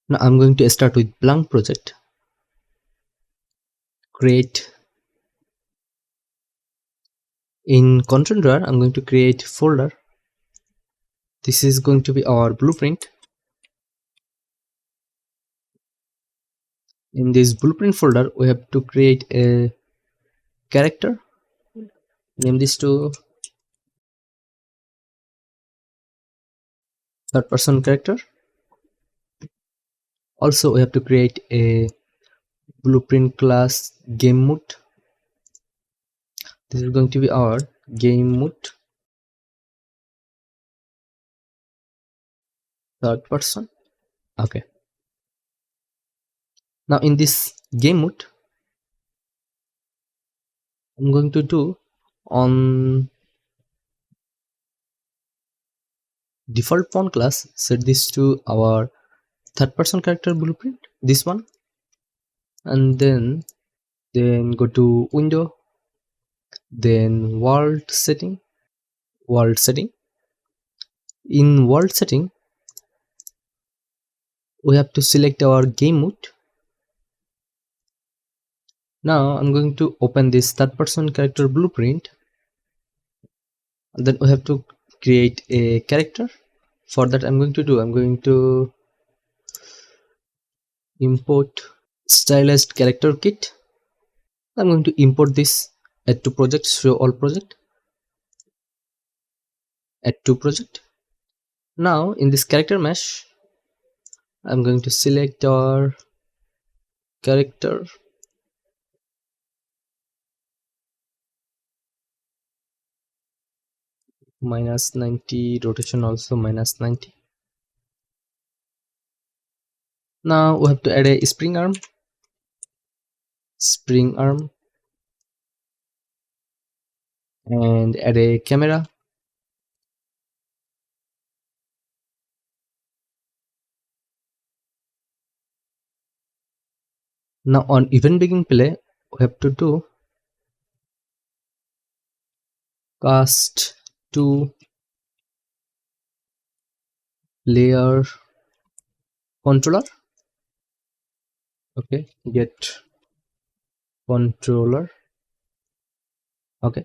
Now I'm going to start with blank project. Create. In control drawer, I'm going to create folder. This is going to be our blueprint. In this blueprint folder, we have to create a character. Name this to third person character. Also, we have to create a blueprint class game mode. This is going to be our game mode. Third person. Okay. Now in this game mode, I'm going to do on default pawn class, set this to our third person character blueprint, this one, and then go to window, then world setting. In world setting, we have to select our game mode. Now I'm going to open this third person character blueprint, and then we have to create a character. For that, I'm going to import stylized character kit. I'm going to import this, add to project, show all project, add to project. Now in this character mesh, I'm going to select our character, -90, rotation also -90. Now we have to add a spring arm, and add a camera. Now on event begin play, we have to do cast to player controller. Okay, get controller. Okay,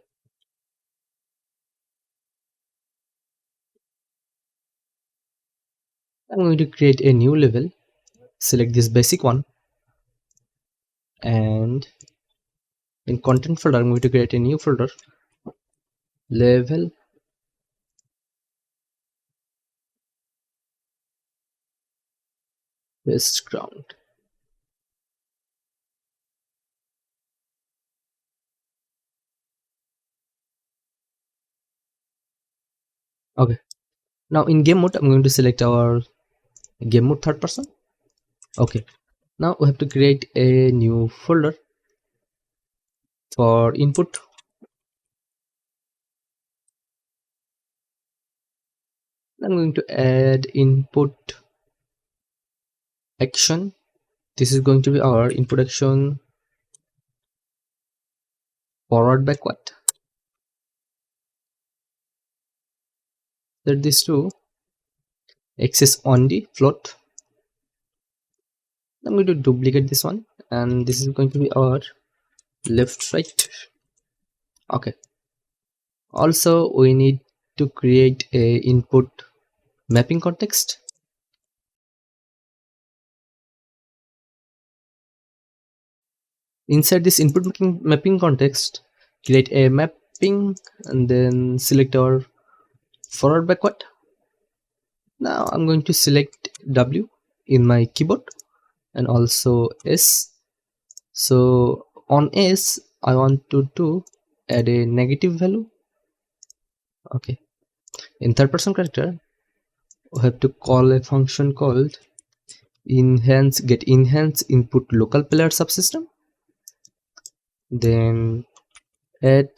I'm going to create a new level, select this basic one, and in content folder I'm going to create a new folder, level best ground. Okay, now in game mode I'm going to select our game mode third person. Okay, now we have to create a new folder for input. I'm going to add input action. This is going to be our input action forward backward. Set this to access only float. I'm going to duplicate this one, and this is going to be our left right. Okay, also we need to create a input mapping context. Inside this input mapping context, create a mapping and then select our forward backward. Now I'm going to select W in my keyboard and also S. So on S I want to add a negative value. Okay, in third person character we have to call a function called get enhance input local player subsystem, then add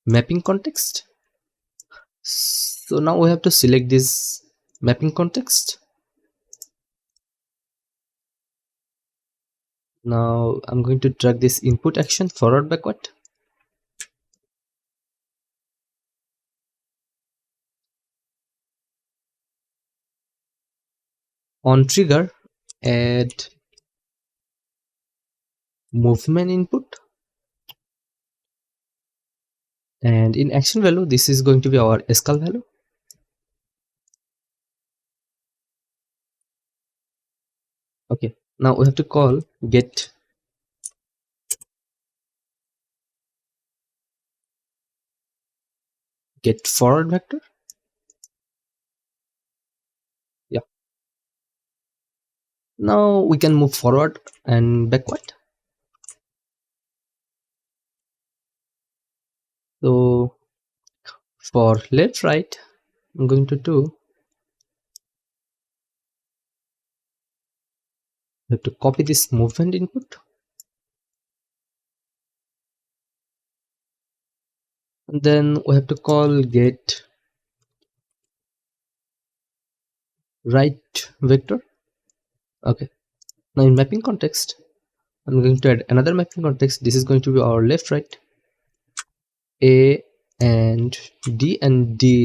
mapping context. So now we have to select this mapping context. Now I'm going to drag this input action forward backward. On trigger, add movement input, and in action value this is going to be our scale value. Okay, now we have to call get forward vector. Yeah, now we can move forward and backward. So for left right, I'm going to do, we have to copy this movement input, and then we have to call get right vector. Okay, now in mapping context I'm going to add another mapping context. This is going to be our left right, A and D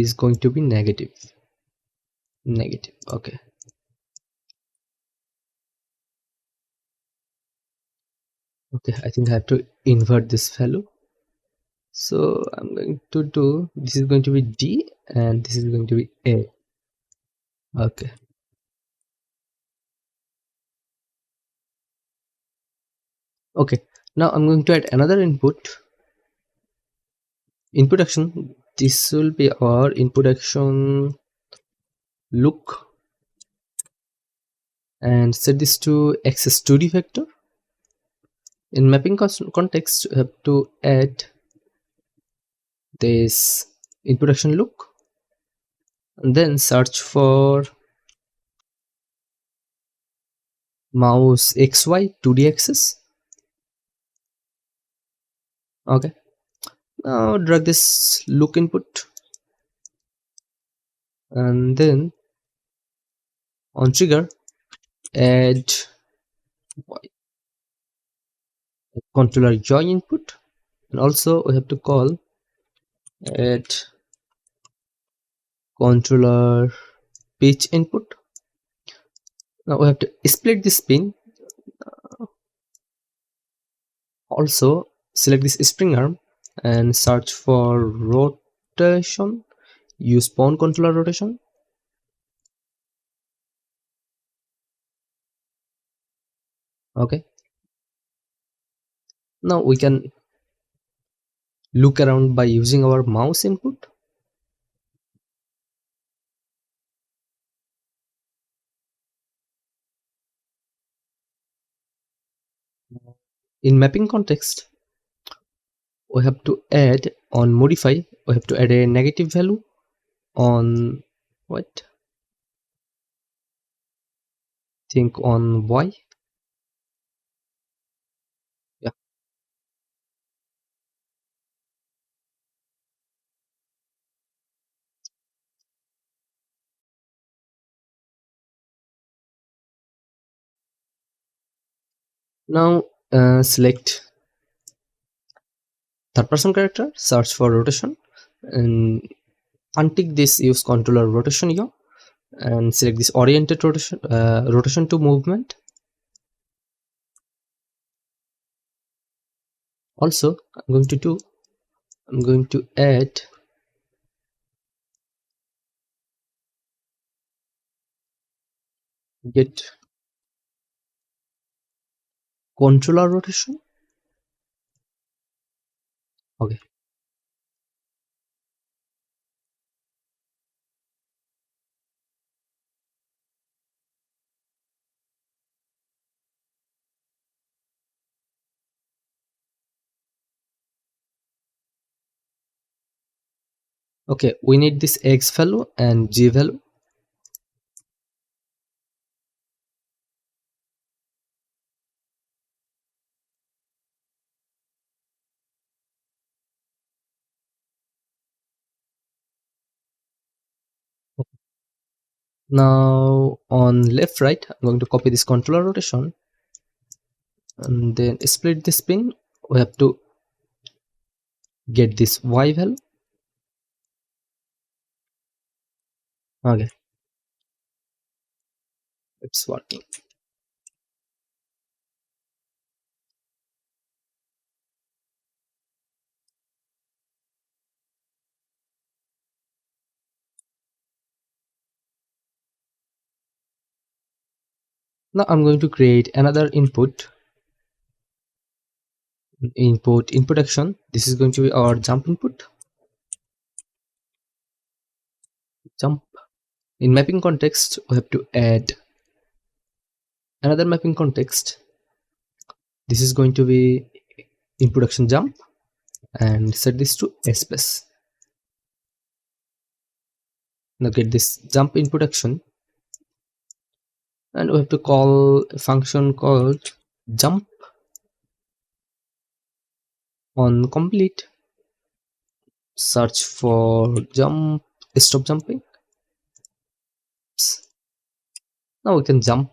is going to be negative. Okay, I think I have to invert this value. So I'm going to do, this is going to be D and this is going to be A. Okay, now I'm going to add another input action. This will be our input action look, and set this to access 2D vector. In mapping context, you have to add this input action look and then search for mouse XY 2D axis. Okay, now drag this look input and then on trigger add controller join input, and also we have to call add controller pitch input. Now we have to split this pin. Also select this spring arm and search for rotation. Use pawn controller rotation. Okay, now we can look around by using our mouse input. In mapping context, we have to add on modify, we have to add a negative value on what, think on Y. Yeah, now select third person character, search for rotation and untick this use controller rotation here and select this oriented rotation to movement. Also I'm going to add get controller rotation. Okay, we need this X value and G value. Now on left right I'm going to copy this controller rotation and then split this pin. We have to get this Y value. Okay, It's working. Now I'm going to create another input action. This is going to be our jump input. Jump. In mapping context, we have to add another mapping context. This is going to be input action jump, and set this to a space. Now get this jump input action, and we have to call a function called jump on complete. Search for jump, stop jumping. Now we can jump